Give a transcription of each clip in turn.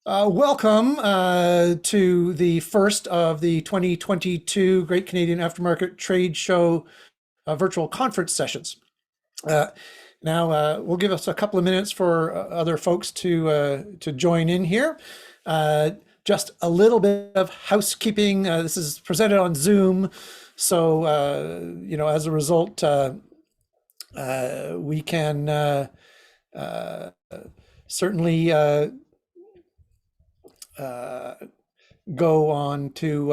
Welcome to the first of the 2022 Great Canadian Aftermarket Trade Show virtual conference sessions. Uh, now, we'll give us a couple of minutes for other folks to join in here. Uh, just a little bit of housekeeping. This is presented on Zoom, so as a result, we can uh, certainly uh, go on to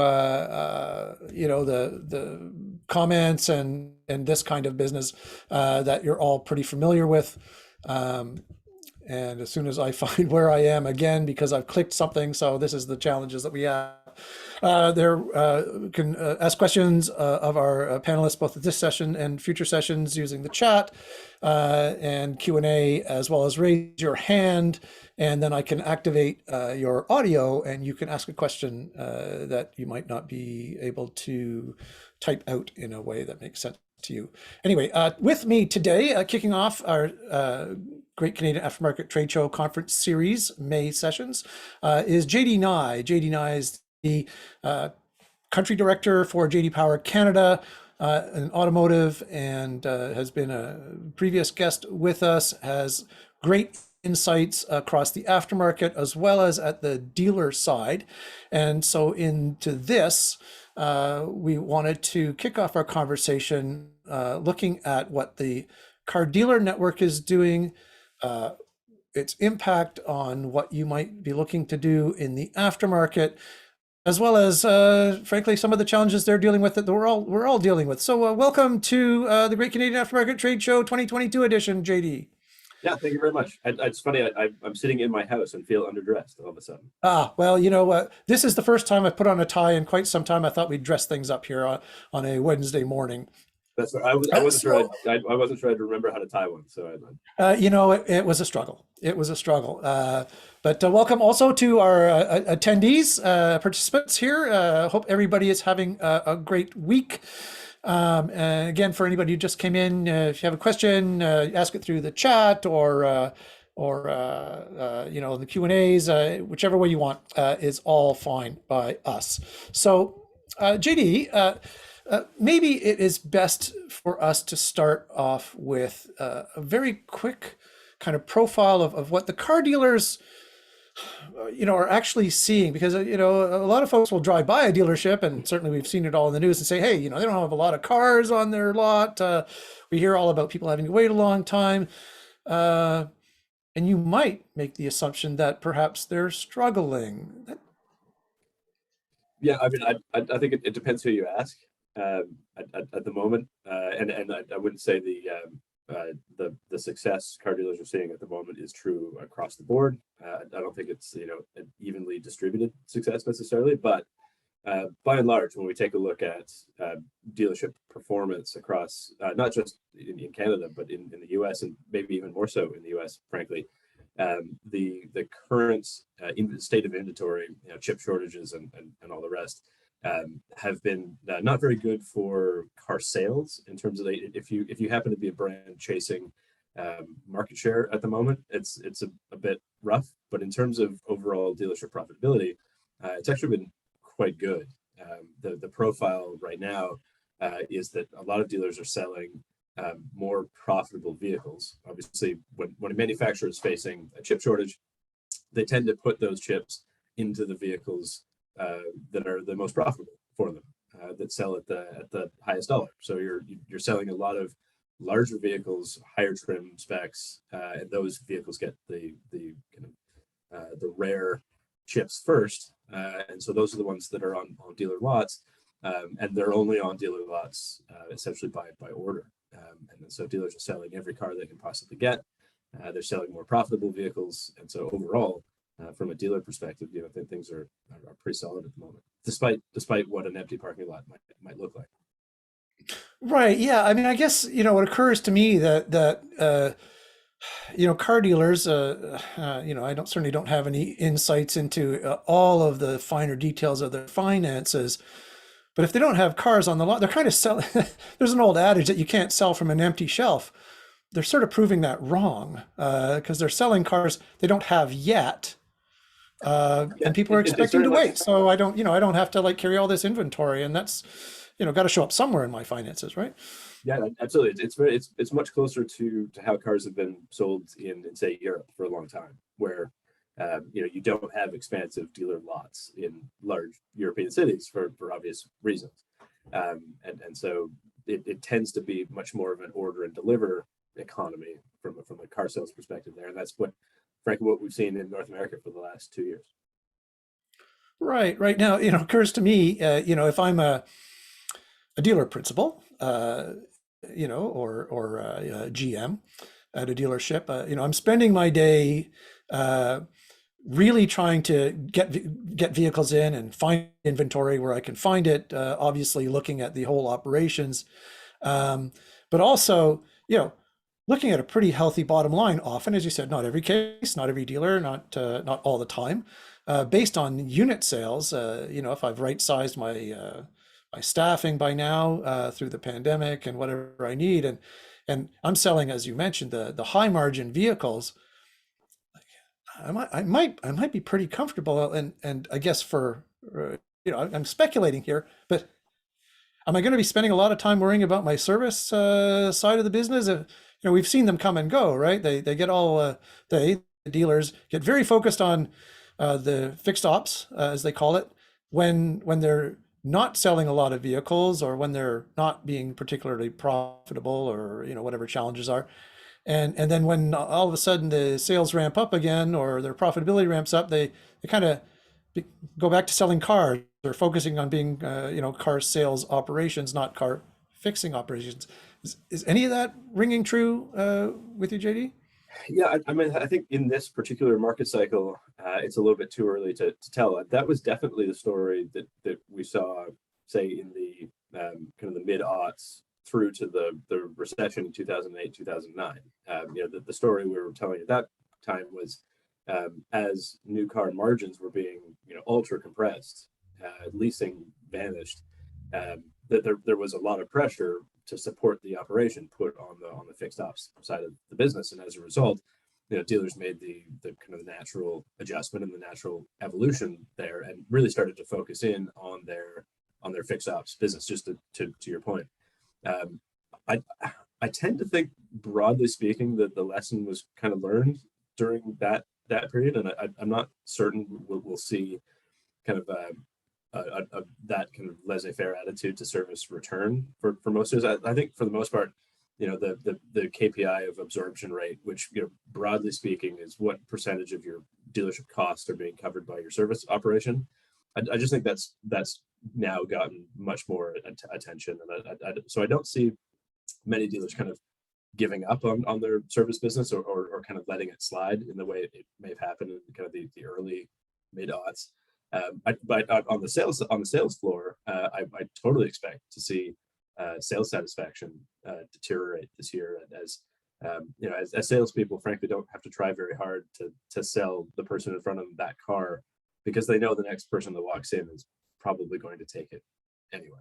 the comments and this kind of business that you're all pretty familiar with. Um, and as soon as I find where I am again, because I've clicked something, so this is the challenges that we have. There can ask questions of our panelists, both at this session and future sessions, using the chat and Q&A, as well as raise your hand, and then I can activate your audio, and you can ask a question that you might not be able to type out in a way that makes sense to you. Anyway, with me today, kicking off our Great Canadian Aftermarket Trade Show Conference Series May sessions, is JD Nye. JD Nye is the country director for JD Power Canada in automotive, and has been a previous guest with us, has great insights across the aftermarket as well as at the dealer side. And so into this, we wanted to kick off our conversation looking at what the car dealer network is doing, its impact on what you might be looking to do in the aftermarket, as well as, frankly, some of the challenges they're dealing with that we're all dealing with. So welcome to the Great Canadian Aftermarket Trade Show 2022 edition, JD. Yeah, thank you very much. It's funny, I'm sitting in my house and feel underdressed all of a sudden. Well, this is the first time I've put on a tie in quite some time. I thought we'd dress things up here on a Wednesday morning. That's right. I wasn't sure. I wasn't sure I'd remember how to tie one. So it was a struggle. It was a struggle. But welcome also to our attendees, participants here. Hope everybody is having a great week. And again, for anybody who just came in, if you have a question, ask it through the chat or the Q&As, whichever way you want, is all fine by us. So, JD, maybe it is best for us to start off with a very quick kind of profile of what the car dealers are actually seeing, because a lot of folks will drive by a dealership, and certainly we've seen it all in the news, and say, hey, they don't have a lot of cars on their lot. We hear all about people having to wait a long time, and you might make the assumption that perhaps they're struggling. Yeah, I mean, I think it depends who you ask at the moment, and I wouldn't say the success car dealers are seeing at the moment is true across the board. I don't think it's an evenly distributed success necessarily, but by and large, when we take a look at dealership performance across not just in Canada, but in the US, and maybe even more so in the US, frankly, the current state of inventory, chip shortages and all the rest, have been not very good for car sales in terms of if you happen to be a brand chasing market share at the moment, it's a bit rough. But in terms of overall dealership profitability, it's actually been quite good. The profile right now is that a lot of dealers are selling more profitable vehicles. Obviously, when a manufacturer is facing a chip shortage, they tend to put those chips into the vehicles that are the most profitable for them, that sell at the highest dollar. So you're selling a lot of larger vehicles, higher trim specs, and those vehicles get the rare chips first, and so those are the ones that are on dealer lots, and they're only on dealer lots essentially by order. And so dealers are selling every car they can possibly get. They're selling more profitable vehicles, and so overall, from a dealer perspective, I think things are pretty solid at the moment, despite what an empty parking lot might look like. Right. Yeah. I mean, I guess, it occurs to me that car dealers, I certainly don't have any insights into all of the finer details of their finances, but if they don't have cars on the lot, they're kind of selling. There's an old adage that you can't sell from an empty shelf. They're sort of proving that wrong, because they're selling cars they don't have yet. Yeah, and people are it's expecting very to much. wait. So I don't have to like carry all this inventory, and that's, got to show up somewhere in my finances, right? Yeah, absolutely. It's much closer to how cars have been sold in say Europe for a long time, where you don't have expansive dealer lots in large European cities for obvious reasons, and so it tends to be much more of an order and deliver economy from a car sales perspective there, and that's frankly what we've seen in North America for the last 2 years. Right. Right now, occurs to me, if I'm a dealer principal, or GM at a dealership, I'm spending my day uh, really trying to get vehicles in and find inventory where I can find it. Obviously, looking at the whole operations, um, but also, looking at a pretty healthy bottom line. Often, as you said, not every case, not every dealer, not all the time, based on unit sales. If I've right sized my staffing by now through the pandemic and whatever I need, and I'm selling, as you mentioned, the high margin vehicles. I might be pretty comfortable, and I guess I'm speculating here, but am I going to be spending a lot of time worrying about my service side of the business? We've seen them come and go, right? They get all the dealers get very focused on the fixed ops, as they call it, when they're not selling a lot of vehicles or when they're not being particularly profitable, or whatever challenges are. And then when all of a sudden the sales ramp up again, or their profitability ramps up, they kind of go back to selling cars, or focusing on being car sales operations, not car fixing operations. Is any of that ringing true with you, JD? Yeah, I mean, I think in this particular market cycle, it's a little bit too early to tell. That was definitely the story that we saw, say, in the kind of the mid aughts through to the recession in 2008, 2009. The story we were telling at that time was as new car margins were being ultra compressed, leasing vanished. That there was a lot of pressure to support the operation put on the fixed ops side of the business, and as a result, dealers made the kind of natural adjustment and the natural evolution there, and really started to focus in on their fixed ops business. Just to your point, um, I I tend to think, broadly speaking, that the lesson was kind of learned during that period, and I'm not certain we'll see kind of that kind of laissez-faire attitude to service return for most of us. I think for the most part, the KPI of absorption rate, which broadly speaking is what percentage of your dealership costs are being covered by your service operation. I just think that's now gotten much more attention, and so I don't see many dealers kind of giving up on their service business, or kind of letting it slide in the way it may have happened in kind of the early mid aughts. But on the sales floor, I totally expect to see sales satisfaction deteriorate this year, as as salespeople, frankly, don't have to try very hard to sell the person in front of them that car, because they know the next person that walks in is probably going to take it anyway.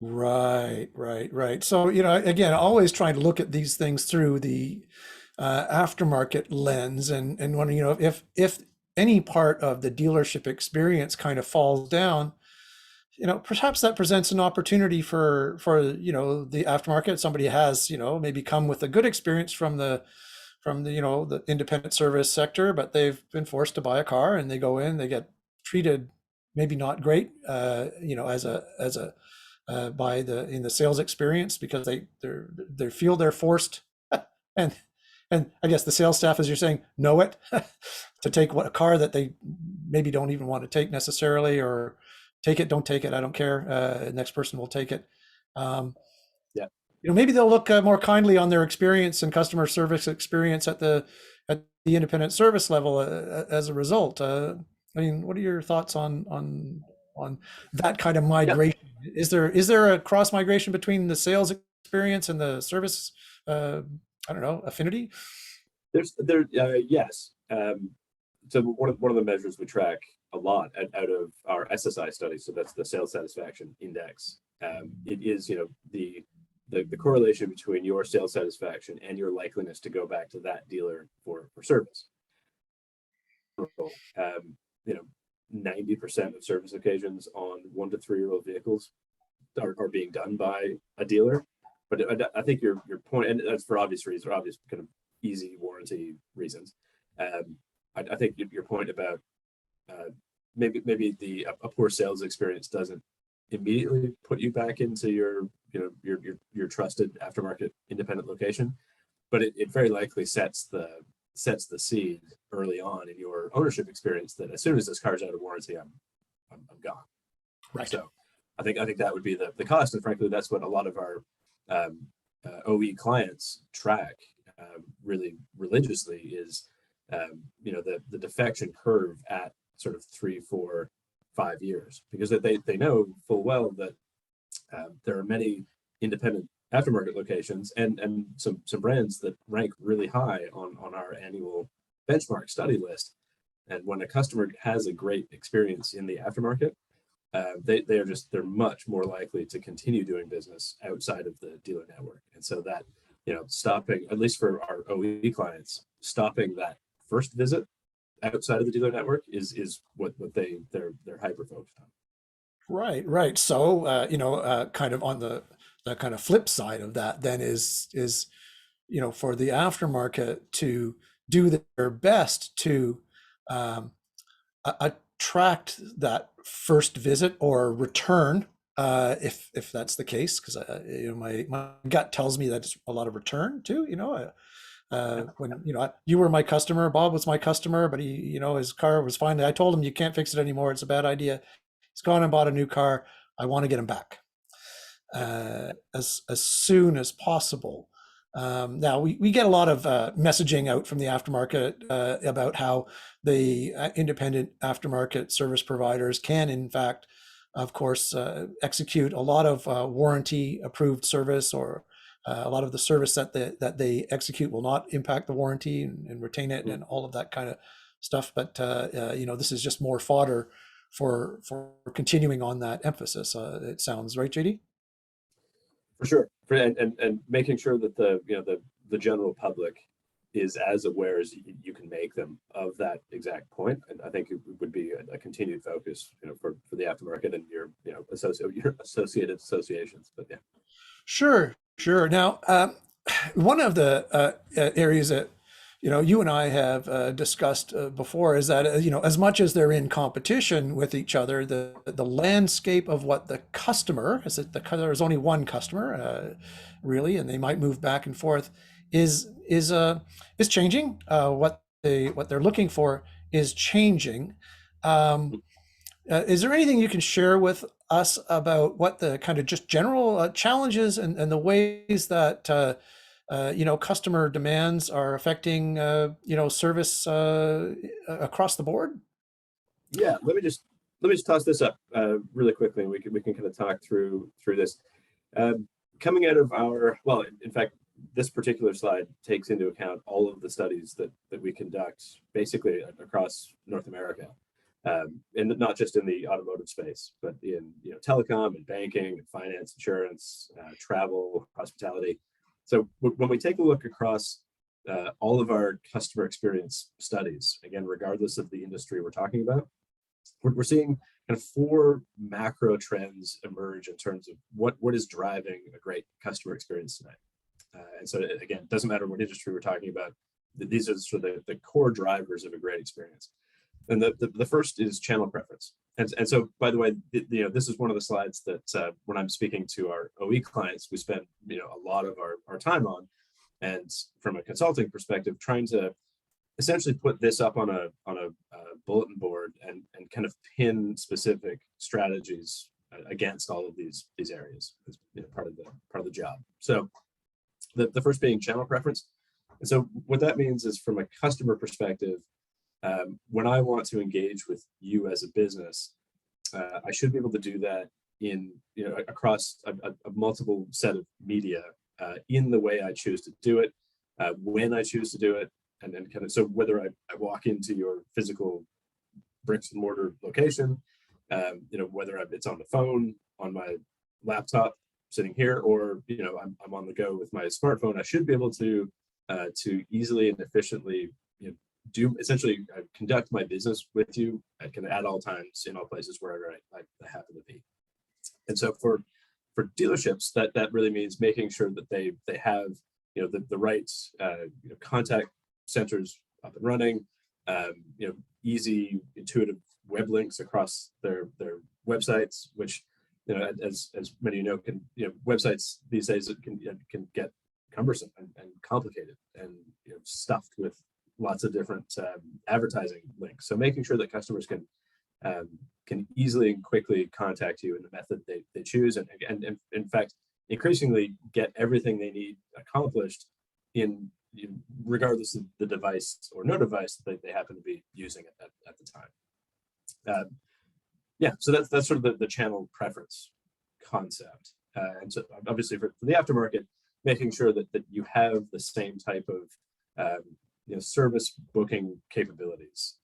Right, right, right. So, again, always trying to look at these things through the aftermarket lens, and when, if any part of the dealership experience kind of falls down, perhaps that presents an opportunity for the aftermarket. Somebody has, maybe come with a good experience from the independent service sector, but they've been forced to buy a car, and they go in, they get treated maybe not great, as a by the in the sales experience, because they feel they're forced, and I guess the sales staff, as you're saying, know it, to take a car that they maybe don't even want to take necessarily, or take it, don't take it, I don't care. Next person will take it. Um, Yeah. maybe they'll look more kindly on their experience and customer service experience at the independent service level as a result. I mean, what are your thoughts on that kind of Yeah, migration? Is there a cross migration between the sales experience and the service? I don't know, affinity. yes. So one of the measures we track a lot out of our SSI study, so that's the sales satisfaction index. It is the correlation between your sales satisfaction and your likeliness to go back to that dealer for service. general, 90% of service occasions on 1 to 3 year old vehicles are being done by a dealer. But I think your point, and that's for obvious reasons, obvious kind of easy warranty reasons. I think your point about maybe a poor sales experience doesn't immediately put you back into your trusted aftermarket independent location, but it very likely sets the seed early on in your ownership experience that as soon as this car's out of warranty, I'm gone. Right. So I think that would be the cost, and frankly, that's what a lot of our OE clients track really religiously is the defection curve at sort of 3, 4, 5 years, because they know full well that there are many independent aftermarket locations and some brands that rank really high on our annual benchmark study list. And when a customer has a great experience in the aftermarket, they're much more likely to continue doing business outside of the dealer network. And so that, stopping, at least for our OE clients, stopping that first visit outside of the dealer network is what they're hyper focused on. Right. So, kind of on the kind of flip side of that then is for the aftermarket to do their best to attract that first visit or return, if that's the case, because my gut tells me that it's a lot of return too. When you were my customer, Bob was my customer, but he, his car was fine. I told him you can't fix it anymore. It's a bad idea. He's gone and bought a new car. I want to get him back as soon as possible. Now we get a lot of messaging out from the aftermarket about how the independent aftermarket service providers can, in fact, of course, execute a lot of warranty approved service, or a lot of the service that they execute will not impact the warranty and retain it and all of that kind of stuff. But this is just more fodder for continuing on that emphasis. It sounds right, JD? For sure, and making sure that the general public is as aware as you can make them of that exact point. And I think it would be a continued focus, for the aftermarket and your associated associations. But yeah. Sure. Now, one of the areas that you and I have discussed before is that as much as they're in competition with each other, the landscape of what the customer is, there's only one customer really, and they might move back and forth, is changing. What they're looking for is changing. Is there anything you can share with us about what the kind of just general challenges and the ways that customer demands are affecting service across the board? Yeah, let me just toss this up really quickly, and we can kind of talk through this. Coming out of in fact, this particular slide takes into account all of the studies that we conduct basically across North America, and not just in the automotive space, but in telecom and banking and finance, insurance, travel, hospitality. So when we take a look across all of our customer experience studies, again, regardless of the industry we're talking about, we're seeing kind of 4 macro trends emerge in terms of what is driving a great customer experience today. And so again, it doesn't matter what industry we're talking about, these are sort of the core drivers of a great experience. And the first is channel preference. And so, by the way, this is one of the slides that when I'm speaking to our OE clients, we spend a lot of our time on, and from a consulting perspective, trying to essentially put this up on a bulletin board and kind of pin specific strategies against all of these areas as part of the job. So the first being channel preference. And so what that means is, from a customer perspective, when I want to engage with you as a business, I should be able to do that in across a multiple set of media in the way I choose to do it, when I choose to do it, and then kind of, so whether I walk into your physical bricks and mortar location, whether it's on the phone, on my laptop sitting here, or I'm on the go with my smartphone, I should be able to easily and efficiently do essentially conduct my business with you at all times in all places wherever I happen to be. And so for dealerships, that really means making sure that they have the right contact centers up and running, easy intuitive web links across their websites, which as many can websites these days can get cumbersome and complicated and stuffed with lots of different advertising links. So making sure that customers can easily and quickly contact you in the method they choose, and in fact increasingly get everything they need accomplished regardless of the device or no device that they happen to be using at the time. So that's sort of the channel preference concept. And so obviously for the aftermarket, making sure that you have the same type of service booking capabilities,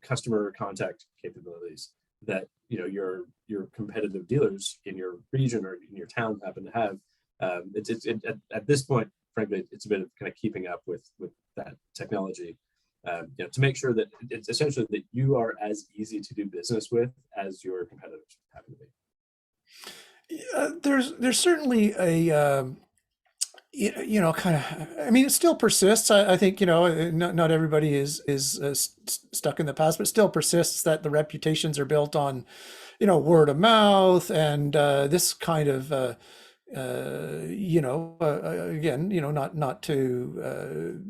customer contact capabilities that your competitive dealers in your region or in your town happen to have. At this point, frankly, it's a bit of kind of keeping up with that technology, to make sure that it's essentially that you are as easy to do business with as your competitors happen to be. There's certainly a kind of, I mean, it still persists. I think, not everybody is stuck in the past, but it still persists that the reputations are built on, word of mouth and this kind of, again, not to,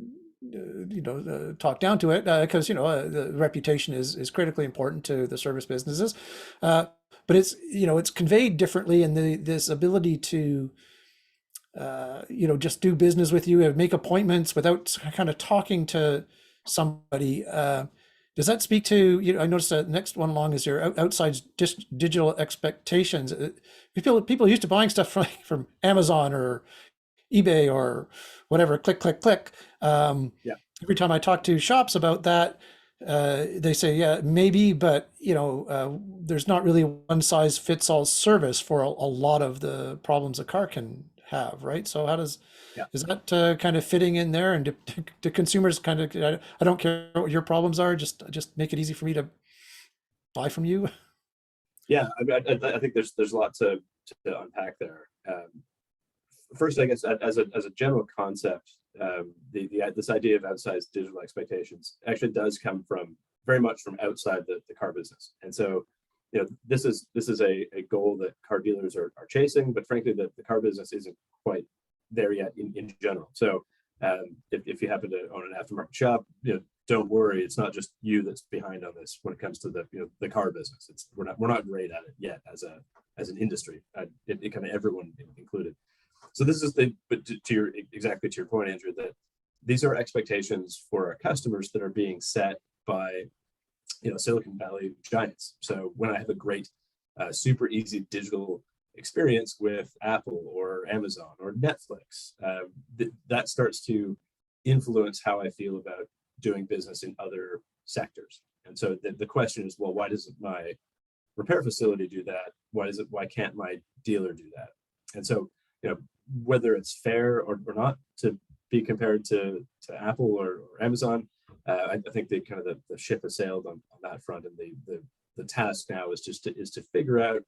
talk down to it, because, the reputation is critically important to the service businesses. But it's conveyed differently in this ability to, just do business with you and make appointments without kind of talking to somebody. Does that speak to, I noticed the next one along is your outside digital expectations. People are used to buying stuff from Amazon or eBay or whatever, click, click, click. Every time I talk to shops about that, they say, yeah, maybe, but there's not really one size fits all service for a lot of the problems a car can have, right? So how is that kind of fitting in there? And do consumers kind of, I don't care what your problems are, just make it easy for me to buy from you? Yeah, I think there's a lot to unpack there. First, I guess as a general concept, this idea of outsized digital expectations actually does come very much from outside the car business. And so this is a goal that car dealers are chasing, but frankly the car business isn't quite there yet in general. So if you happen to own an aftermarket shop, don't worry, it's not just you that's behind on this when it comes to the car business. We're not great at it yet as an industry, it kind of everyone included. So this is but exactly to your point, Andrew, that these are expectations for our customers that are being set by Silicon Valley giants. So when I have a great, super easy digital experience with Apple or Amazon or Netflix, that starts to influence how I feel about doing business in other sectors. And so the question is, well, why doesn't my repair facility do that? Why can't my dealer do that? And so, whether it's fair or not to be compared to Apple or Amazon, I think the ship has sailed on that front, and the task now is to figure out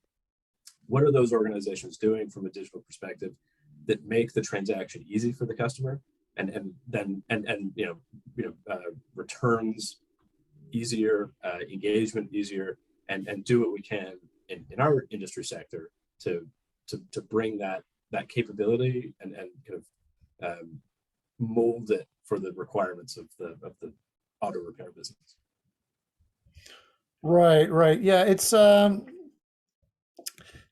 what are those organizations doing from a digital perspective that make the transaction easy for the customer, and then returns easier, engagement easier, and do what we can in our industry sector to bring that capability and kind of mold it for the requirements of the auto repair business. Right. Yeah, it's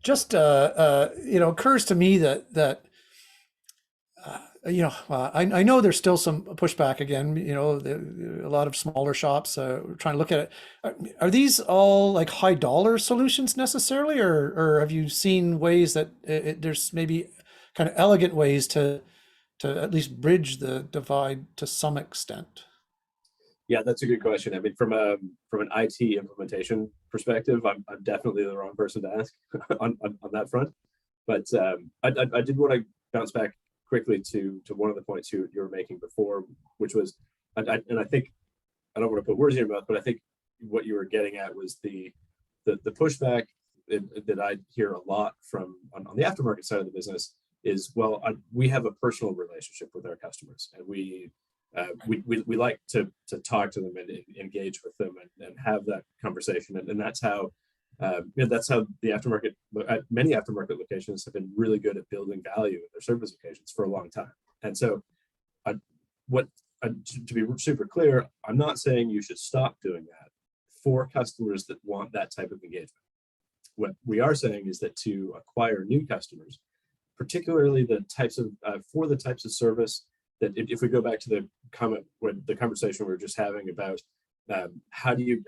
just occurs to me that I know there's still some pushback again. A lot of smaller shops trying to look at it. Are these all like high dollar solutions necessarily, or have you seen ways that there's maybe kind of elegant ways to at least bridge the divide to some extent? Yeah, that's a good question. I mean, from an IT implementation perspective, I'm definitely the wrong person to ask on that front. But I did want to bounce back quickly to one of the points you were making before, which was, and I think I don't want to put words in your mouth, but I think what you were getting at was the pushback that I hear a lot from on the aftermarket side of the business is, well, we have a personal relationship with our customers, and we like to talk to them and engage with them and have that conversation, and that's how that's how the aftermarket, many aftermarket locations have been really good at building value in their service occasions for a long time. And so, what to be super clear, I'm not saying you should stop doing that for customers that want that type of engagement. What we are saying is that to acquire new customers, particularly the types of for the types of service that, if we go back to the conversation we were just having about how do you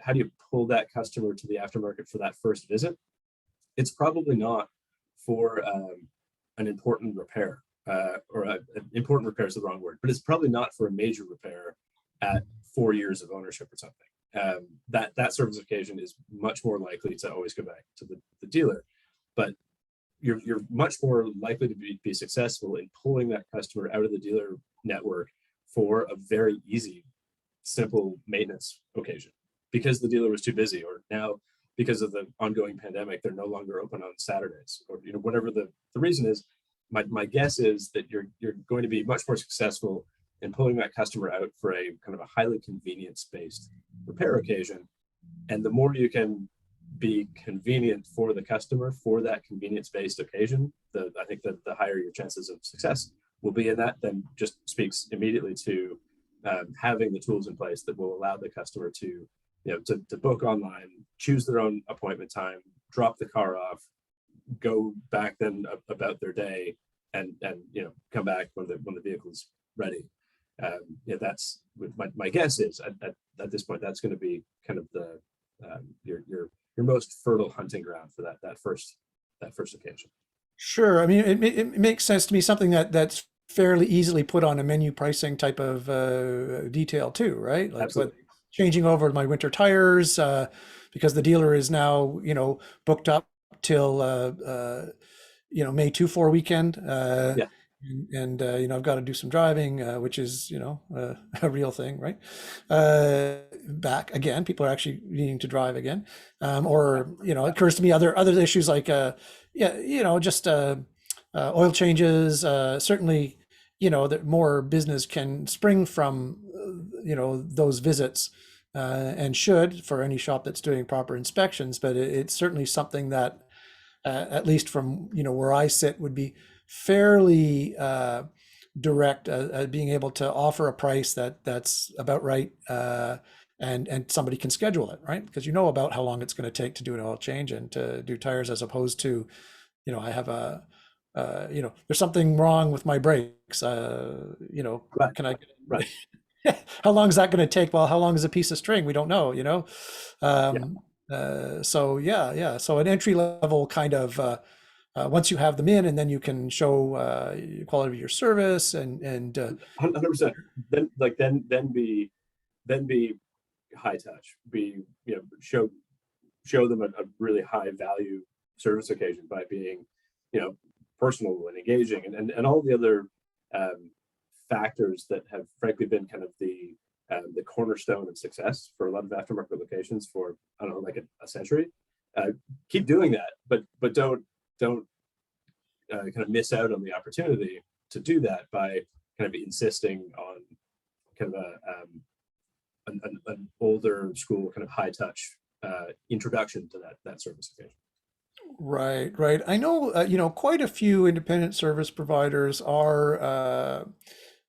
pull that customer to the aftermarket for that first visit, it's probably not for an important repair, important repair is the wrong word, but it's probably not for a major repair at 4 years of ownership or something. That service occasion is much more likely to always go back to the dealer, but you're much more likely to be successful in pulling that customer out of the dealer network for a very easy, simple maintenance occasion, because the dealer was too busy, or now because of the ongoing pandemic, they're no longer open on Saturdays, or whatever the reason is. My guess is that you're going to be much more successful in pulling that customer out for a kind of a highly convenience-based repair occasion. And the more you can be convenient for the customer for that convenience-based occasion, I think that the higher your chances of success will be in that. Then just speaks immediately to having the tools in place that will allow the customer to, to book online, choose their own appointment time, drop the car off, go back then about their day, and come back when the vehicle's ready. That's my guess is at this point that's going to be kind of the your most fertile hunting ground for that first occasion. Sure. I mean, it makes sense to me, something that's fairly easily put on a menu pricing type of detail too, right? Like Absolutely. Changing over my winter tires because the dealer is now, booked up till May 24 weekend. Yeah. And I've got to do some driving, which is a real thing, right? Back again, people are actually needing to drive again, or it occurs to me other issues like just oil changes. Certainly, that more business can spring from those visits, and should for any shop that's doing proper inspections. But it's certainly something that, at least from where I sit, would be fairly direct, being able to offer a price that's about right, and somebody can schedule it, right? Because about how long it's going to take to do an oil change and to do tires, as opposed to, I have there's something wrong with my brakes. Right. Can I? Right. How long is that going to take? Well, how long is a piece of string? We don't know. So yeah. So an entry level kind of. Once you have them in, and then you can show quality of your service and 100%. Then be high touch. Be show them a really high value service occasion by being personal and engaging, and all the other factors that have frankly been kind of the cornerstone of success for a lot of aftermarket locations for, I don't know, like a century. Keep doing that, but don't kind of miss out on the opportunity to do that by kind of insisting on kind of an older school kind of high touch introduction to that service occasion. Right. I know, quite a few independent service providers are,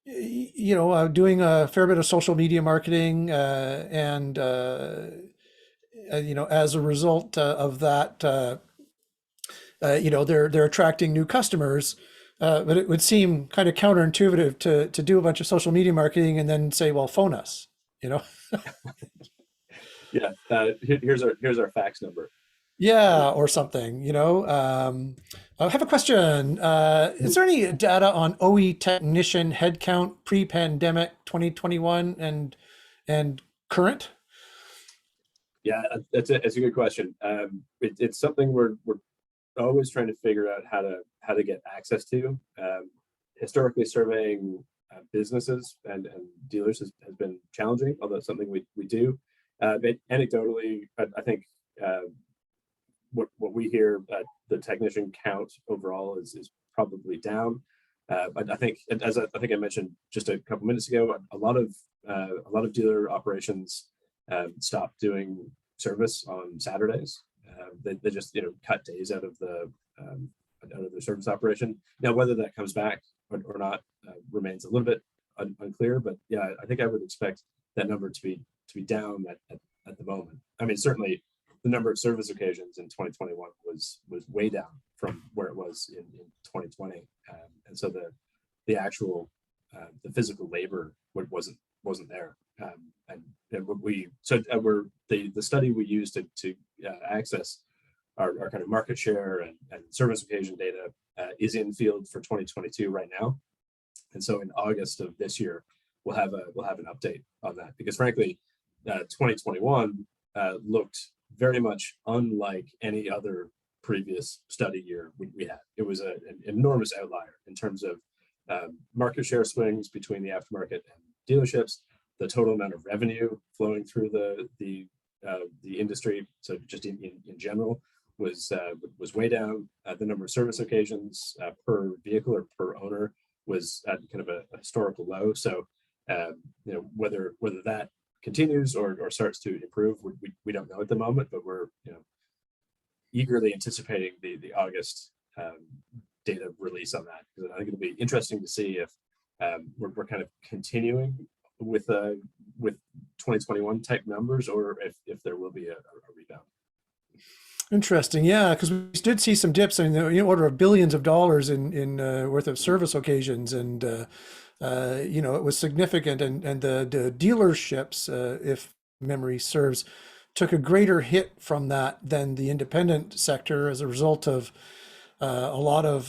doing a fair bit of social media marketing, and as a result of that, they're attracting new customers. But it would seem kind of counterintuitive to do a bunch of social media marketing and then say, well, phone us, Yeah. Here's our fax number. Yeah, or something, I have a question. Is there any data on OE technician headcount pre-pandemic 2021 and current? Yeah, it's a good question. It's something we're always trying to figure out how to get access to. Historically, surveying businesses and dealers has been challenging, although it's something we do. But anecdotally, I think what we hear, the technician count overall is probably down. But I think, as I think I mentioned just a couple minutes ago, a lot of dealer operations stopped doing service on Saturdays. They just cut days out of their service operation. Now, whether that comes back or not remains a little bit unclear. But yeah, I think I would expect that number to be down at the moment. I mean, certainly the number of service occasions in 2021 was way down from where it was in 2020, and so the actual the physical labor wasn't there. And what we we're the study we used to access our kind of market share and service occasion data is in field for 2022 right now, and so in August of this year we'll have an update on that, because frankly 2021 looked very much unlike any other previous study year we had. It was an enormous outlier in terms of market share swings between the aftermarket and dealerships, the total amount of revenue flowing through the industry. So just in general was way down. The number of service occasions per vehicle or per owner was at kind of a historical low. So whether that continues or starts to improve, we don't know at the moment, but we're eagerly anticipating the August data release on that, because I think it'll be interesting to see if we're kind of continuing with 2021 type numbers, or if there will be a rebound. Interesting, yeah, because we did see some dips in the order of billions of dollars in worth of service occasions, and it was significant, and the dealerships, if memory serves, took a greater hit from that than the independent sector as a result of a lot of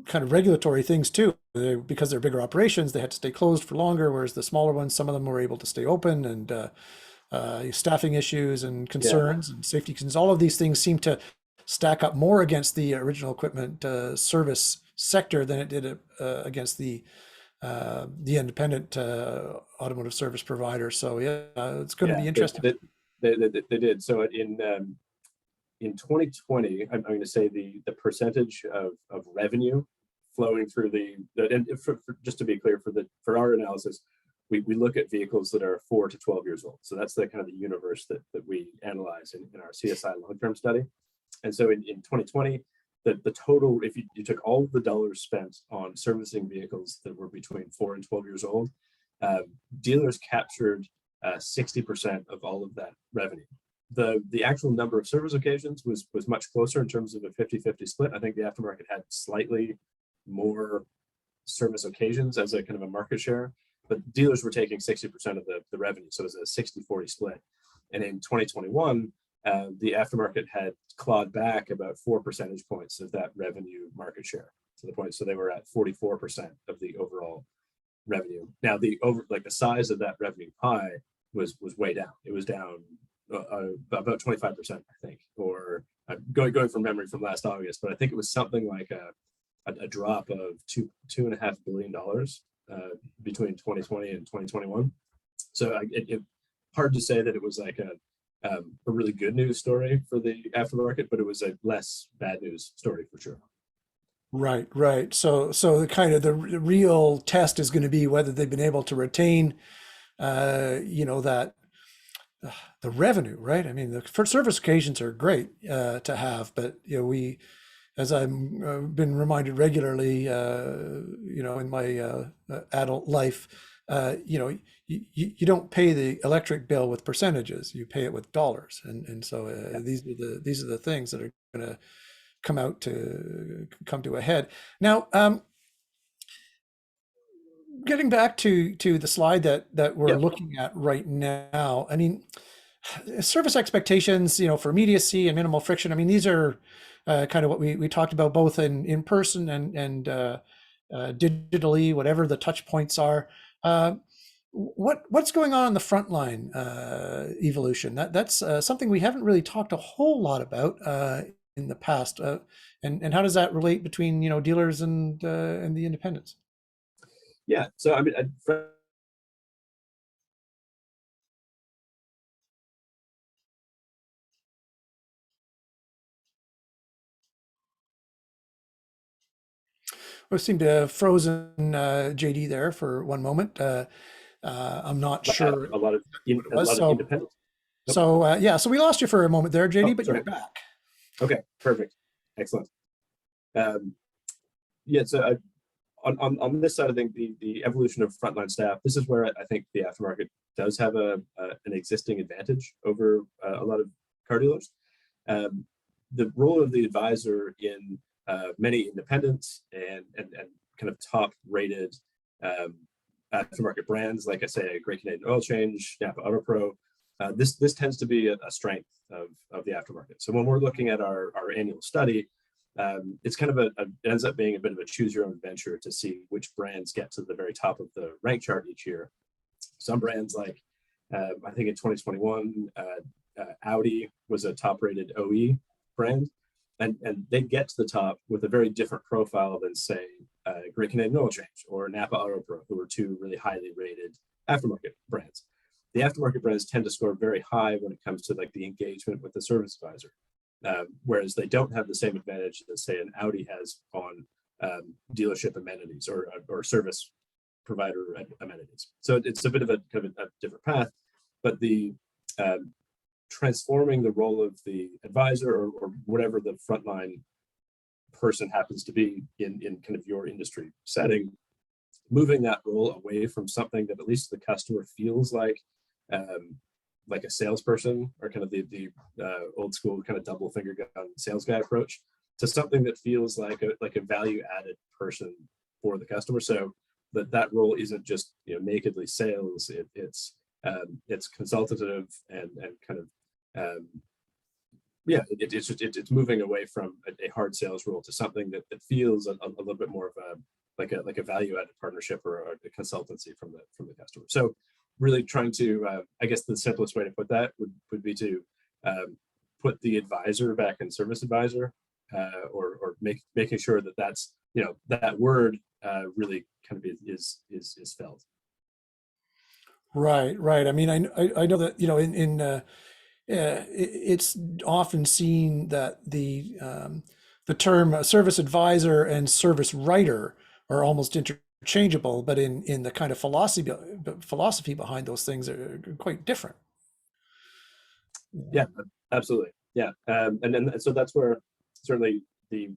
kind of regulatory things too. Because they're bigger operations, they had to stay closed for longer, whereas the smaller ones, some of them were able to stay open, and staffing issues and concerns and safety concerns, all of these things seem to stack up more against the original equipment service sector than it did against the independent automotive service provider. So yeah, it's going to be interesting. They did. So in 2020, I'm going to say the percentage of revenue flowing through and just to be clear, for our analysis, we look at vehicles that are 4 to 12 years old. So that's the kind of the universe that we analyze in our CSI long-term study. And so in 2020, the total, if you took all of the dollars spent on servicing vehicles that were between 4 and 12 years old, dealers captured 60% of all of that revenue. The actual number of service occasions was much closer in terms of a 50-50 split. I think the aftermarket had slightly more service occasions as a kind of a market share, but dealers were taking 60% of the revenue. So it was a 60-40 split. And in 2021, the aftermarket had clawed back about 4 percentage points of that revenue market share to the point. So they were at 44% of the overall revenue. Now the size of that revenue pie was way down. It was down about 25%, I think, or going from memory from last August, but I think it was something like a drop of $2.5 billion between 2020 and 2021. So it hard to say that it was like a really good news story for the aftermarket, but it was a less bad news story for sure. Right. So the kind of the real test is going to be whether they've been able to retain, that the revenue, right? I mean, the for service occasions are great to have, but as I've been reminded regularly, in my adult life, you don't pay the electric bill with percentages; you pay it with dollars, and so these are the things that are going to come to a head. Now, getting back to the slide that we're looking at right now, I mean, service expectations, for immediacy and minimal friction. I mean, these are kind of what we talked about both in person and digitally, whatever the touch points are. What's going on the frontline evolution? That's something we haven't really talked a whole lot about in the past. And how does that relate between dealers and the independents? Yeah. So I mean, We seem to have frozen JD there for one moment. I'm not sure a lot of what it was. So, independent. Nope. yeah, so we lost you for a moment there, JD, Oh, but you're sorry. back. Okay, perfect, excellent. Um, yeah, so on this side of things, the evolution of frontline staff, this is where I think the aftermarket does have an existing advantage over a lot of car dealers. Um, the role of the advisor in many independents and kind of top rated um, aftermarket brands, like I say, Great Canadian Oil Change, Napa Auto Pro, this tends to be a strength of the aftermarket. So when we're looking at our annual study, it's kind of it ends up being a bit of a choose your own adventure to see which brands get to the very top of the rank chart each year. Some brands like I think in 2021, Audi was a top rated OE brand, and they get to the top with a very different profile than say Great Canadian Oil Change or Napa Auto Pro, who are two really highly rated aftermarket brands. The aftermarket brands tend to score very high when it comes to like the engagement with the service advisor, whereas they don't have the same advantage that say an Audi has on dealership amenities or service provider amenities. So it's a bit of a kind of a different path, but the transforming the role of the advisor or whatever the frontline person happens to be in kind of your industry setting, moving that role away from something that at least the customer feels like a salesperson or kind of the old school kind of double finger gun sales guy approach to something that feels like a value added person for the customer. So that role isn't just nakedly sales. It's consultative and kind of it's moving away from a hard sales role to something that feels a little bit more of a value added partnership or a consultancy from the customer. So really trying to I guess the simplest way to put that would be to put the advisor back in service advisor, or making sure that that's that word really kind of is felt. Right, right. I mean, I know that it's often seen that the term service advisor and service writer are almost interchangeable, but in the kind of philosophy behind those things are quite different. Yeah, absolutely. Yeah, and then so that's where certainly to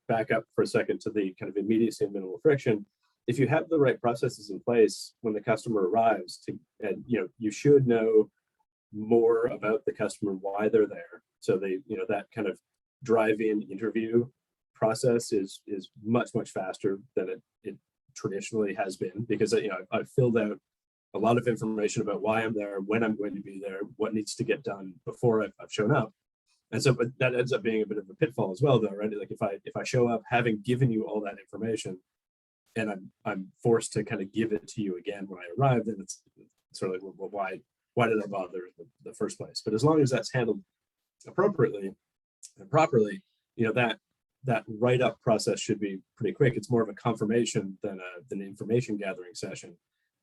back up for a second to the kind of immediacy and minimal friction. If you have the right processes in place when the customer arrives, and you should know more about the customer, why they're there. So that kind of drive-in interview process is much faster than it traditionally has been, because I've filled out a lot of information about why I'm there, when I'm going to be there, what needs to get done before I've shown up. And so, but that ends up being a bit of a pitfall as well, though, right? Like if I show up having given you all that information, and I'm forced to kind of give it to you again when I arrive, then it's sort of like, well, why did I bother in the first place? But as long as that's handled appropriately and properly, that write-up process should be pretty quick. It's more of a confirmation than an information gathering session.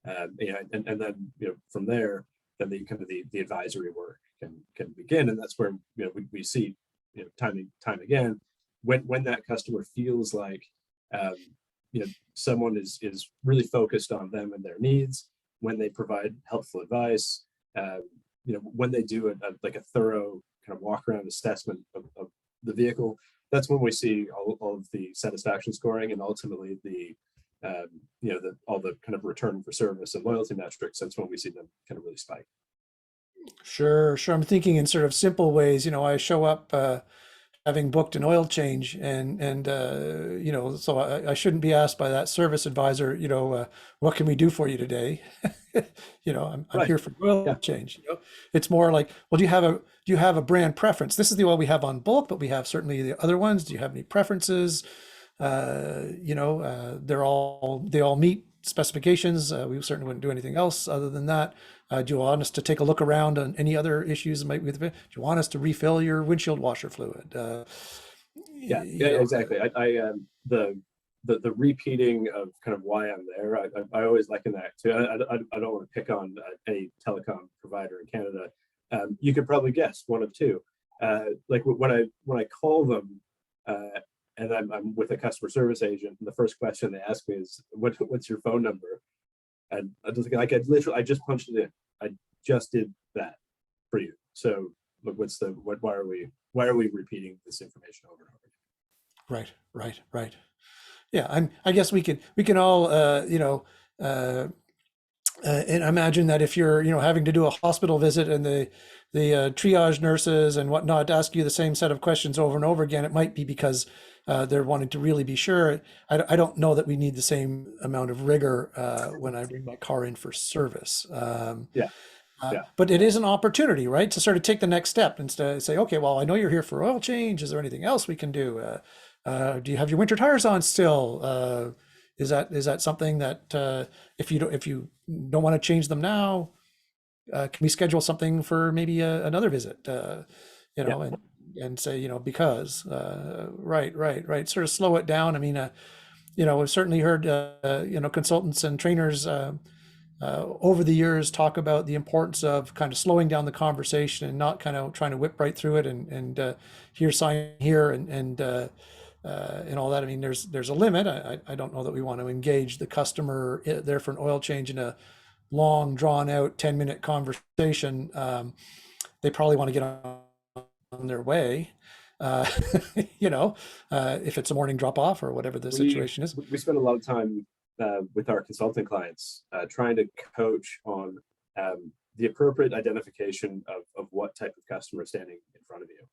And then from there, then the kind of the advisory work can begin, and that's where we see time again when that customer feels like someone is really focused on them and their needs, when they provide helpful advice, when they do like a thorough kind of walk around assessment of the vehicle. That's when we see all of the satisfaction scoring and ultimately all the kind of return for service and loyalty metrics. That's when we see them kind of really spike. Sure, sure. I'm thinking in sort of simple ways. I show up having booked an oil change, and so I shouldn't be asked by that service advisor, what can we do for you today? I'm Right. here for oil Yeah. change. It's more like, well, do you have a brand preference? This is the oil we have on bulk, but we have certainly the other ones. Do you have any preferences? They all meet specifications. We certainly wouldn't do anything else other than that. Do you want us to take a look around on any other issues might be? Do you want us to refill your windshield washer fluid? Yeah, exactly. the repeating of kind of why I'm there, I always liken that to, I don't want to pick on any telecom provider in Canada. You could probably guess one of two. Like when I call them, and I'm with a customer service agent, and the first question they ask me is, what's your phone number? And I just like, I just punched it in. I just did that for you. So look, why are we repeating this information over and over again? Right. Yeah, I guess we can all and imagine that if you're having to do a hospital visit and the triage nurses and whatnot ask you the same set of questions over and over again, it might be because they're wanting to really be sure. I don't know that we need the same amount of rigor when I bring my car in for service. Yeah, yeah, But it is an opportunity, right, to sort of take the next step and to say, okay, well, I know you're here for oil change. Is there anything else we can do? Do you have your winter tires on still? Is that something that if you don't want to change them now, can we schedule something for maybe another visit? yeah. And say because right, sort of slow it down. I mean, we've certainly heard consultants and trainers over the years talk about the importance of kind of slowing down the conversation and not kind of trying to whip right through it and here sign here and all that. I mean, there's a limit. I don't know that we want to engage the customer there for an oil change in a long, drawn out 10-minute conversation. They probably want to get on their way. Uh, if it's a morning drop off or whatever the situation is. We spend a lot of time with our consulting clients trying to coach on the appropriate identification of what type of customer is standing in front of you,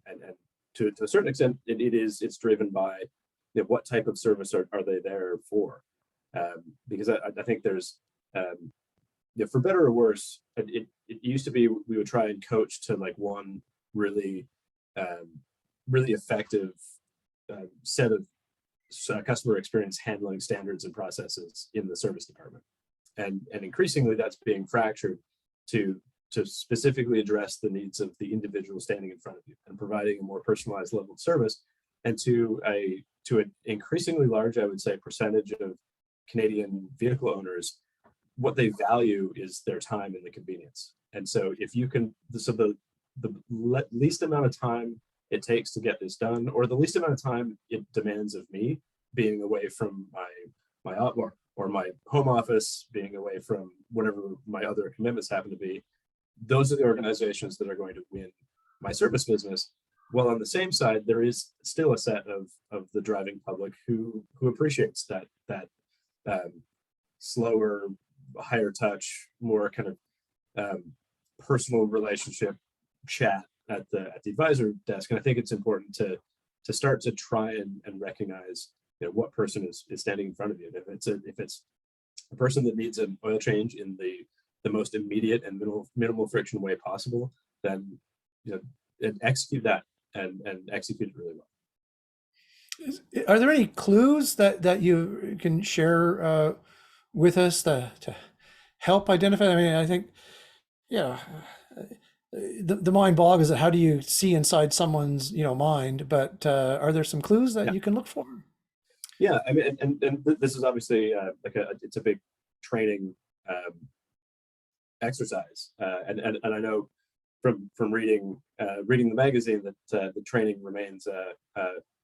and to a certain extent, it's driven by what type of service are they there for, because I think there's for better or worse, it used to be we would try and coach to like one really really effective set of customer experience handling standards and processes in the service department, and increasingly that's being fractured to specifically address the needs of the individual standing in front of you and providing a more personalized level of service, and to an increasingly large, I would say, percentage of Canadian vehicle owners, what they value is their time and the convenience. And so if you can, so the least amount of time it takes to get this done, or the least amount of time it demands of me being away from my or my home office, being away from whatever my other commitments happen to be, those are the organizations that are going to win my service business. Well, on the same side, there is still a set of the driving public who appreciates that slower, higher touch, more kind of personal relationship chat at the advisor desk. And I think it's important to start to try and recognize what person is standing in front of you. If it's a person that needs an oil change in the most immediate and minimal friction way possible, then and execute that and execute it really well. Are there any clues that you can share with us to help identify? I mean, I think, the mind boggles at how do you see inside someone's mind, but are there some clues that you can look for? Yeah, I mean, and this is obviously it's a big training exercise, and I know from reading the magazine that the training remains a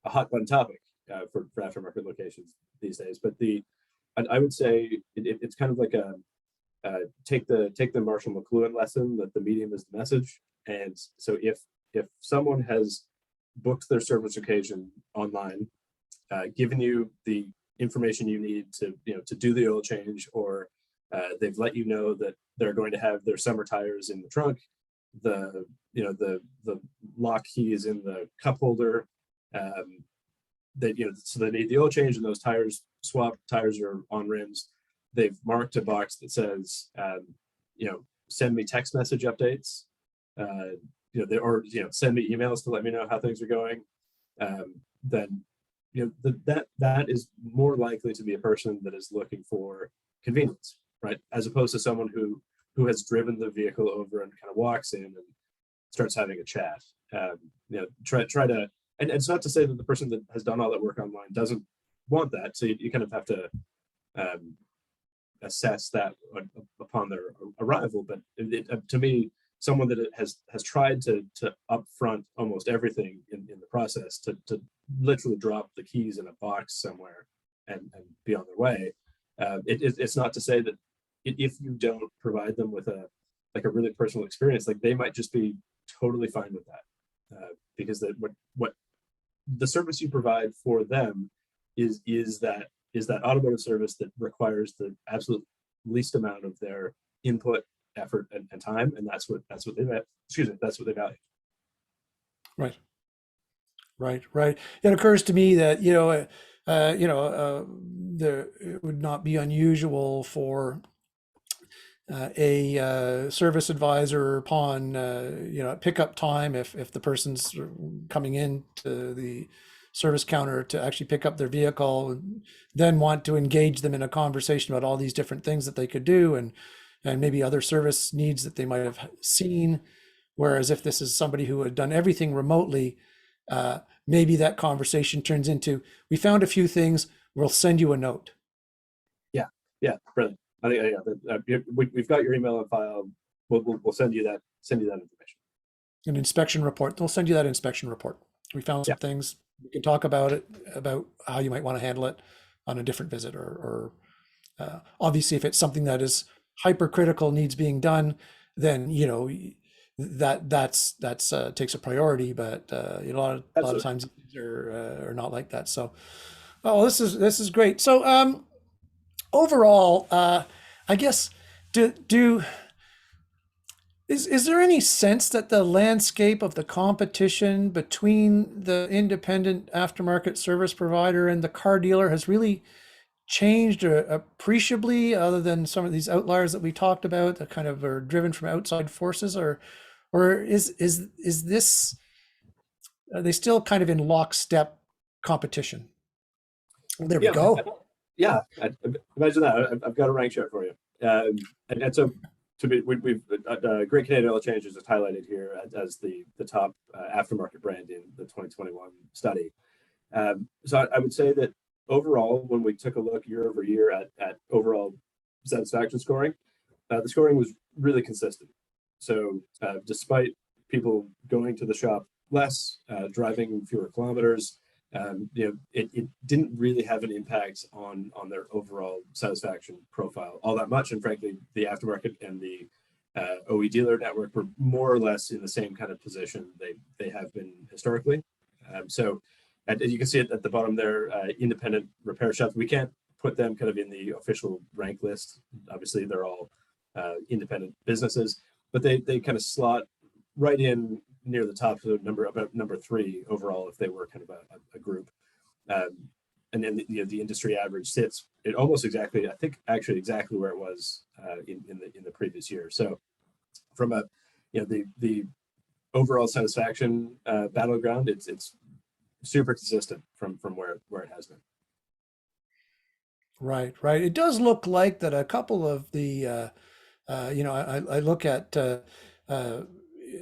hot button topic for aftermarket locations these days. But I would say it's kind of like take the Marshall McLuhan lesson that the medium is the message. And so if someone has booked their service occasion online, given you the information you need to do the oil change, or they've let you know that they're going to have their summer tires in the trunk, the lock key is in the cup holder, so they need the oil change and those tires swapped, tires are on rims. They've marked a box that says, send me text message updates, send me emails to let me know how things are going. Then that is more likely to be a person that is looking for convenience, right? As opposed to someone who has driven the vehicle over and kind of walks in and starts having a chat. Try to, and it's not to say that the person that has done all that work online doesn't want that. So you kind of have to assess that upon their arrival. But to me, someone that has tried to upfront almost everything in the process, to literally drop the keys in a box somewhere and be on their way. It's not to say that if you don't provide them with a really personal experience, like they might just be totally fine with that, because what the service you provide for them is that automotive service that requires the absolute least amount of their input, effort, and time, and that's what they that's what they value. Right. Right. It occurs to me that, there it would not be unusual for a service advisor upon pickup time, if the person's coming in to the service counter to actually pick up their vehicle, and then want to engage them in a conversation about all these different things that they could do, and maybe other service needs that they might have seen. Whereas if this is somebody who had done everything remotely, maybe that conversation turns into, we found a few things, we'll send you a note. Yeah, brilliant. I think we've got your email on file. We'll send you that information. An inspection report. They'll send you that inspection report. We found some things. We can talk about it, about how you might want to handle it on a different visit, or obviously if it's something that is hypercritical, needs being done, then that's takes a priority. But a lot of times are not like that. So, this is great. So overall, I guess is there any sense that the landscape of the competition between the independent aftermarket service provider and the car dealer has really changed appreciably, other than some of these outliers that we talked about that kind of are driven from outside forces, or is this, are they still kind of in lockstep competition? Well, there we go. Yeah, imagine that. I've got a rank chart for you, and so to be, we've Great Canadian Oil Change is just highlighted here as the top aftermarket brand in the 2021 study. So I would say that overall, when we took a look year over year at overall satisfaction scoring, the scoring was really consistent. So despite people going to the shop less, driving fewer kilometers, it didn't really have an impact on their overall satisfaction profile all that much. And frankly, the aftermarket and the OE dealer network were more or less in the same kind of position they have been historically. So as you can see at the bottom there, independent repair shops, we can't put them kind of in the official rank list. Obviously, they're all independent businesses, but they kind of slot right in near the top, so about number 3 overall if they were kind of a group. And then the industry average sits it almost exactly, I think actually exactly where it was in the previous year. So from a the overall satisfaction battleground, it's super consistent from where it has been. Right. It does look like that a couple of the I look at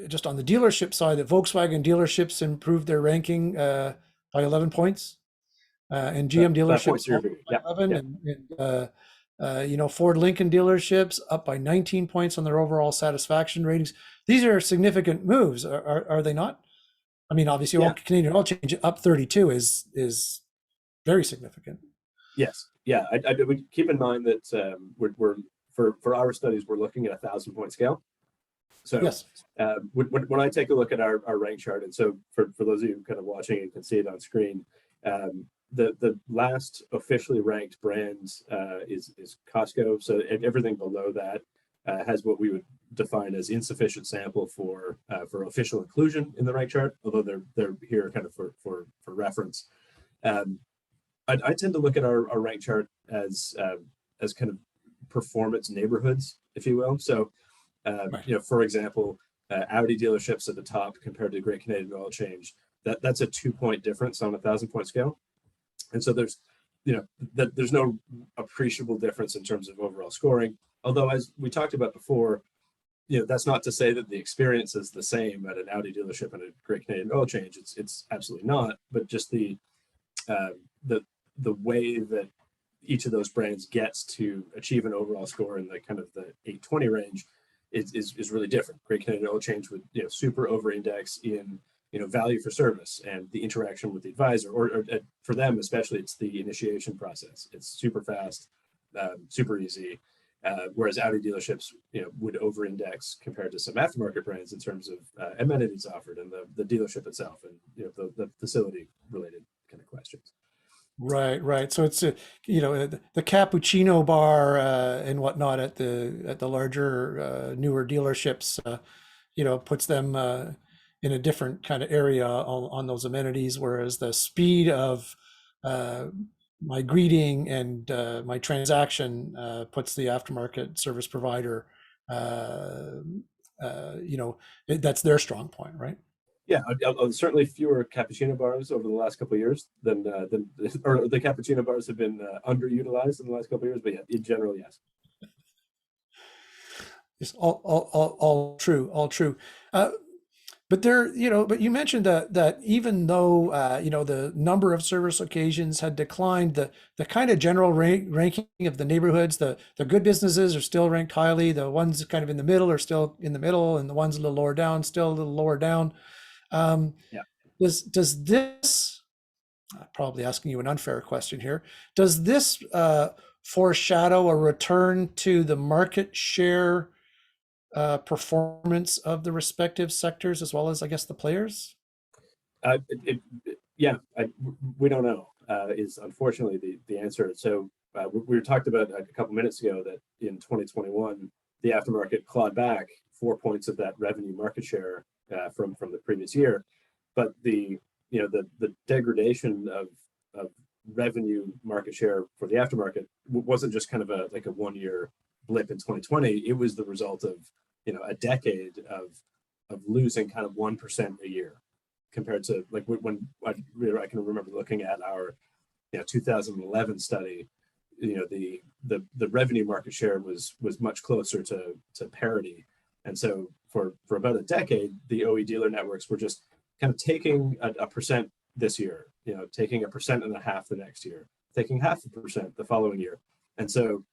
just on the dealership side, that Volkswagen dealerships improved their ranking by 11 points, and GM dealerships by 11, and Ford Lincoln dealerships up by 19 points on their overall satisfaction ratings. These are significant moves, are they not? I mean, obviously, Canadian Oil Change up 32 is very significant. Yes, yeah. I would keep in mind that we're for our studies, we're looking at 1,000-point scale. So yes. When I take a look at our rank chart, and so for those of you kind of watching and can see it on screen, the last officially ranked brand is Costco. So everything below that has what we would define as insufficient sample for official inclusion in the rank chart, although they're here kind of for reference. I tend to look at our rank chart as kind of performance neighborhoods, if you will. So for example, Audi dealerships at the top compared to Great Canadian Oil Change, that's a 2-point difference on a 1,000-point scale. And so there's no appreciable difference in terms of overall scoring. Although, as we talked about before, that's not to say that the experience is the same at an Audi dealership and a Great Canadian Oil Change. It's absolutely not. But just the the way that each of those brands gets to achieve an overall score in the kind of the 820 range is really different. Great Canadian Oil Change would super over index in value for service and the interaction with the advisor, or for them especially, it's the initiation process. It's super fast, super easy. Whereas Audi dealerships, would over-index compared to some aftermarket brands in terms of amenities offered and the dealership itself, and the facility-related kind of questions. Right, right. So it's the cappuccino bar and whatnot at the larger newer dealerships, puts them in a different kind of area on those amenities, whereas the speed of uh, my greeting and my transaction puts the aftermarket service provider, uh, that's their strong point, right? Yeah, certainly fewer cappuccino bars over the last couple of years than or the cappuccino bars have been underutilized in the last couple of years. But yeah, in general, yes. It's all true, all true. Uh, But but you mentioned that even though the number of service occasions had declined, the kind of general ranking of the neighborhoods, the good businesses are still ranked highly. The ones kind of in the middle are still in the middle, and the ones a little lower down still a little lower down. Um, Yeah. does this, probably asking you an unfair question here, does this foreshadow a return to the market share performance of the respective sectors as well as, I guess, the players? Yeah, we don't know is unfortunately the answer. So we talked about a couple minutes ago that in 2021 the aftermarket clawed back 4 points of that revenue market share from the previous year, but the degradation of revenue market share for the aftermarket wasn't just kind of a 1 year blip in 2020. It was the result of a decade of losing kind of 1% a year, compared to like when I can remember looking at our 2011 study. The revenue market share was much closer to parity, and so for about a decade the OE dealer networks were just kind of taking a percent this year, taking 1.5% the next year, taking 0.5% the following year. And so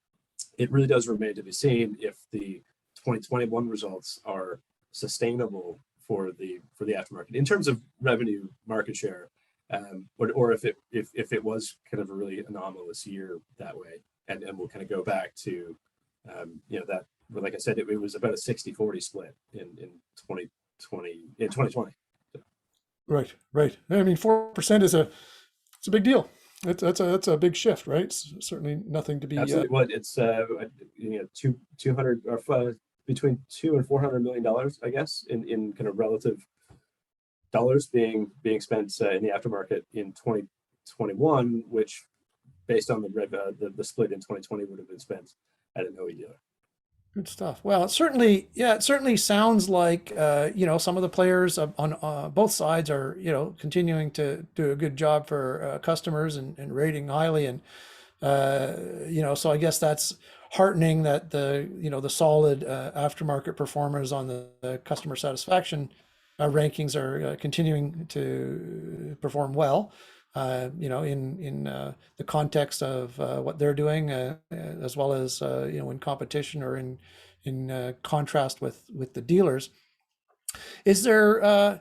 it really does remain to be seen if the 2021 results are sustainable for the aftermarket in terms of revenue market share, or if it was kind of a really anomalous year that way, and we'll kind of go back to that, like I said, it was about a 60-40 split in 2020. Right, right. I mean, 4% it's a big deal. That's a big shift, right? It's certainly nothing to be. Absolutely. Well, it's 200 or between $200 and $400 million, I guess, in kind of relative dollars being spent in the aftermarket in 2021, which, based on the split in 2020, would have been spent at an OE dealer. Good stuff. Well, it certainly sounds like some of the players on both sides are continuing to do a good job for customers and rating highly, and so I guess that's heartening that the solid aftermarket performers on the customer satisfaction rankings are continuing to perform well. In the context of what they're doing, as well as in competition or in contrast with the dealers. Is there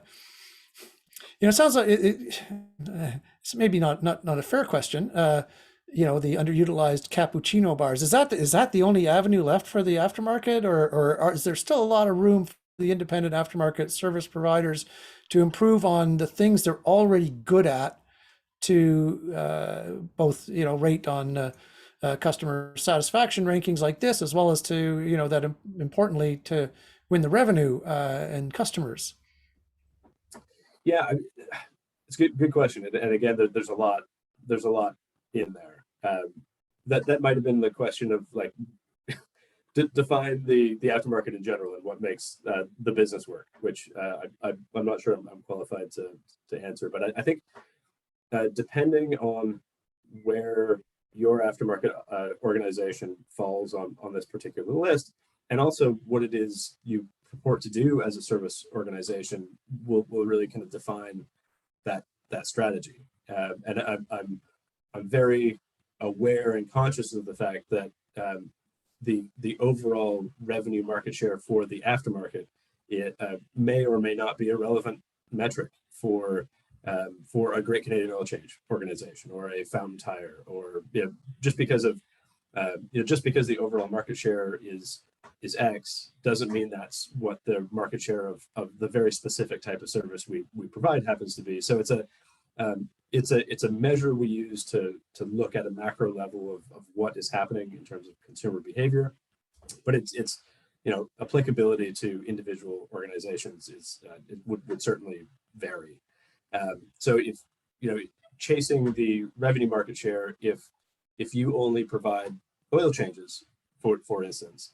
it sounds like it's maybe not a fair question. The underutilized cappuccino bars, is that the only avenue left for the aftermarket, or is there still a lot of room for the independent aftermarket service providers to improve on the things they're already good at, to both rate on customer satisfaction rankings like this, as well as to that importantly to win the revenue and customers? Yeah, it's a good question, and again, there's a lot in there. That might have been the question of like define the aftermarket in general and what makes the business work, which I'm not sure I'm qualified to answer, but I think depending on where your aftermarket organization falls on this particular list, and also what it is you purport to do as a service organization, will really kind of define that strategy. And I'm very aware and conscious of the fact that the overall revenue market share for the aftermarket, it may or may not be a relevant metric for a Great Canadian Oil Change organization or a Fountain Tire, or just because of just because the overall market share is X doesn't mean that's what the market share of the very specific type of service we provide happens to be. So it's a measure we use to look at a macro level of what is happening in terms of consumer behavior, but it's applicability to individual organizations it would certainly vary. So if chasing the revenue market share, if you only provide oil changes, for instance,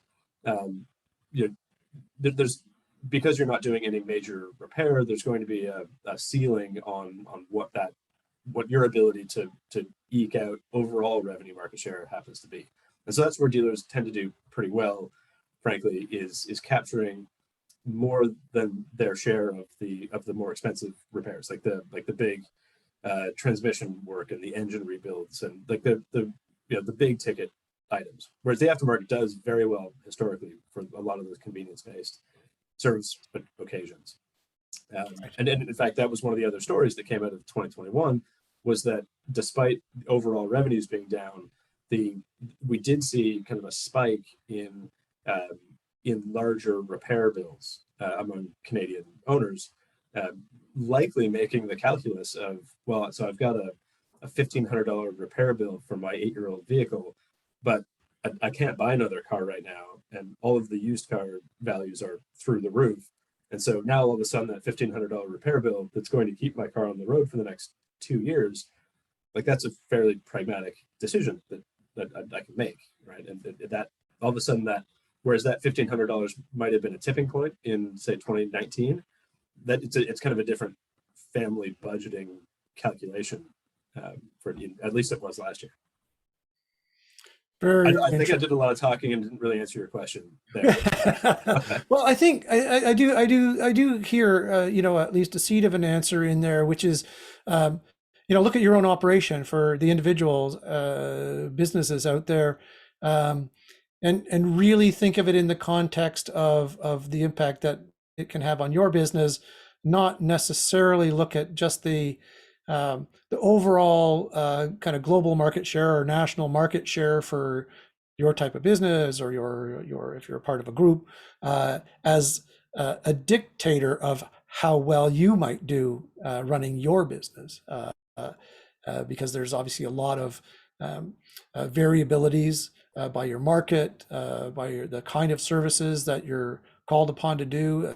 there's, because you're not doing any major repair, there's going to be a ceiling on what your ability to eke out overall revenue market share happens to be. And so that's where dealers tend to do pretty well, frankly, is capturing more than their share of the more expensive repairs, like the big transmission work and the engine rebuilds and like the big ticket items. Whereas the aftermarket does very well historically for a lot of those convenience-based service occasions. And in fact, that was one of the other stories that came out of 2021, was that despite overall revenues being down, we did see kind of a spike in larger repair bills among Canadian owners, likely making the calculus of, well, so I've got a $1,500 repair bill for my 8-year-old vehicle, but I can't buy another car right now, and all of the used car values are through the roof. And so now all of a sudden that $1,500 repair bill that's going to keep my car on the road for the next 2 years, like that's a fairly pragmatic decision that I can make, right? And that all of a sudden that, whereas that $1,500 might have been a tipping point in, say, 2019, that it's kind of a different family budgeting calculation for, at least it was last year. I think I did a lot of talking and didn't really answer your question there. Well, I think I do hear at least a seed of an answer in there, which is look at your own operation for the individuals, businesses out there, and really think of it in the context of the impact that it can have on your business, not necessarily look at just the overall kind of global market share or national market share for your type of business, or your if you're a part of a group, as a dictator of how well you might do running your business, because there's obviously a lot of variabilities by your market, by the kind of services that you're called upon to do,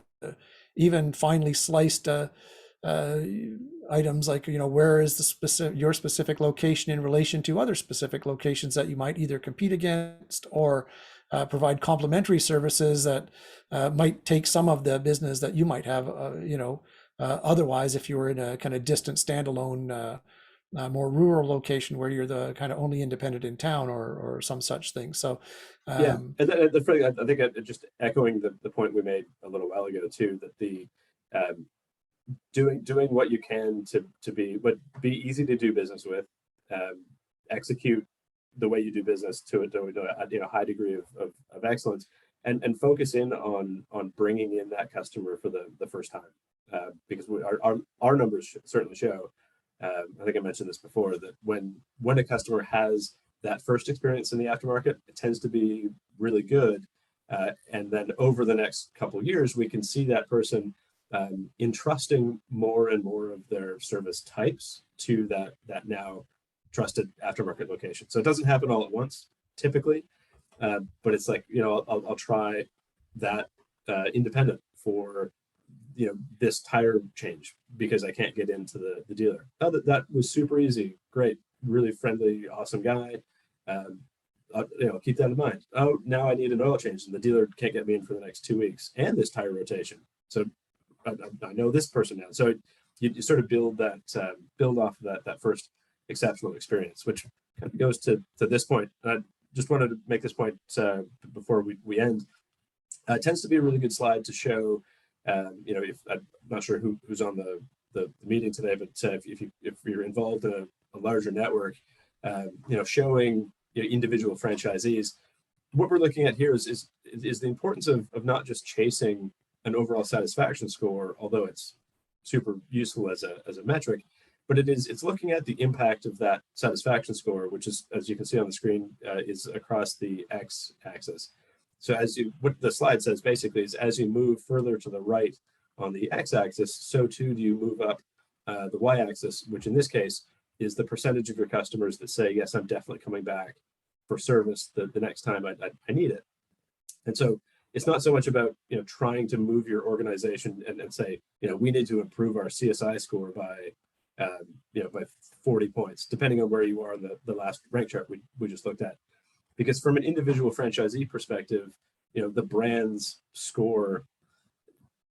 even finely sliced items like, where is your specific location in relation to other specific locations that you might either compete against or provide complementary services that might take some of the business that you might have, otherwise if you were in a kind of distant standalone, more rural location where you're the kind of only independent in town or some such thing. So yeah, and I think just echoing the point we made a little while ago too, that the doing what you can to be easy to do business with, execute the way you do business to a high degree of excellence, and focus in on bringing in that customer for the first time, because our numbers certainly show. I think I mentioned this before, that when a customer has that first experience in the aftermarket, it tends to be really good, and then over the next couple of years, we can see that person entrusting more and more of their service types to that now trusted aftermarket location. So it doesn't happen all at once, typically, but it's like, I'll try that independent for this tire change because I can't get into the dealer. Oh, that was super easy, great, really friendly, awesome guy. Keep that in mind. Oh, now I need an oil change and the dealer can't get me in for the next 2 weeks and this tire rotation. So I know this person now. So you sort of build off of that first exceptional experience, which kind of goes to this point. I just wanted to make this point before we end. It tends to be a really good slide to show. If I'm not sure who's on the meeting today, but if you're involved in a larger network, showing individual franchisees. What we're looking at here is the importance of not just chasing an overall satisfaction score, although it's super useful as a metric, but it's looking at the impact of that satisfaction score, which is, as you can see on the screen, is across the x-axis. So what the slide says basically is, as you move further to the right on the x-axis, so too do you move up the y-axis, which in this case is the percentage of your customers that say, yes, I'm definitely coming back for service the next time I need it. And so it's not so much about trying to move your organization and say, we need to improve our CSI score by 40 points, depending on where you are in the last rank chart we just looked at. Because from an individual franchisee perspective, the brand's score,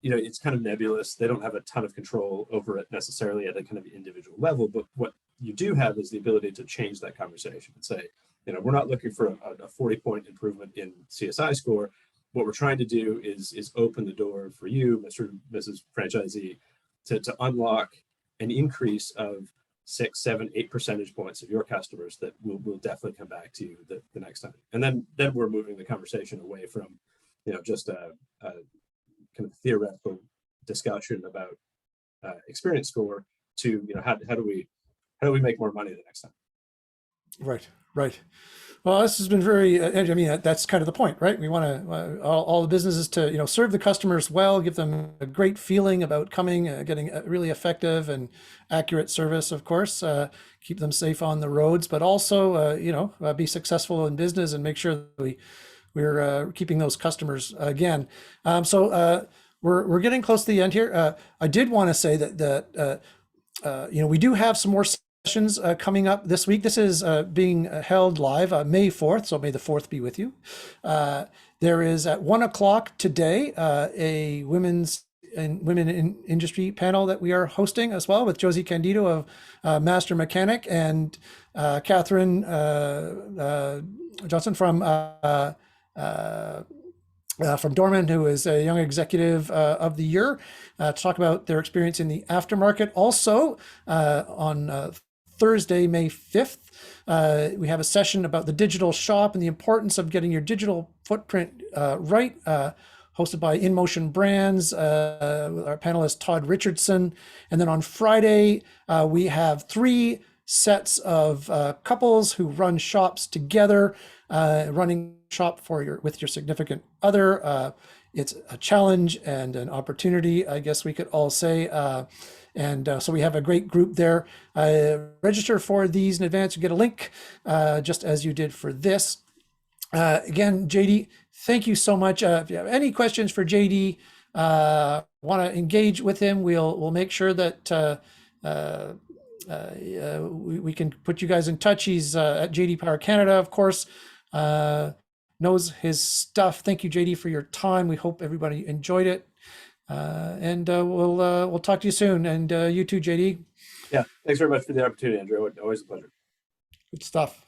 it's kind of nebulous. They don't have a ton of control over it necessarily at a kind of individual level, but what you do have is the ability to change that conversation and say, we're not looking for a 40-point improvement in CSI score. What we're trying to do is open the door for you, Mr. and Mrs. Franchisee, to unlock an increase of 6, 7, 8 percentage points of your customers that will definitely come back to you the next time. And then we're moving the conversation away from, just a kind of theoretical discussion about experience score to, how do we make more money the next time? Right. Well, this has been very, I mean, that's kind of the point, right? We want to, all the businesses to, serve the customers well, give them a great feeling about coming, getting a really effective and accurate service, of course, keep them safe on the roads, but also, be successful in business and make sure that we're keeping those customers again. So we're getting close to the end here. I did want to say that we do have some more sessions coming up this week. This is being held live May 4th, so may the 4th be with you. There is at 1 o'clock today a women in industry panel that we are hosting as well with Josie Candido of Master Mechanic and Catherine Johnson from Dorman, who is a Young Executive of the Year, to talk about their experience in the aftermarket. Also, on Thursday, May 5th, we have a session about the digital shop and the importance of getting your digital footprint right, hosted by In Motion Brands, with our panelist Todd Richardson. And then on Friday, we have 3 sets of couples who run shops together, running shop with your significant other. It's a challenge and an opportunity, I guess we could all say. So we have a great group there. Register for these in advance. You get a link, just as you did for this. Again, JD, thank you so much. If you have any questions for JD, want to engage with him, we'll make sure that we can put you guys in touch. He's at JD Power Canada, of course. Knows his stuff. Thank you, JD, for your time. We hope everybody enjoyed it. And we'll talk to you soon. And you too, JD. Yeah, thanks very much for the opportunity, Andrew. Always a pleasure. Good stuff.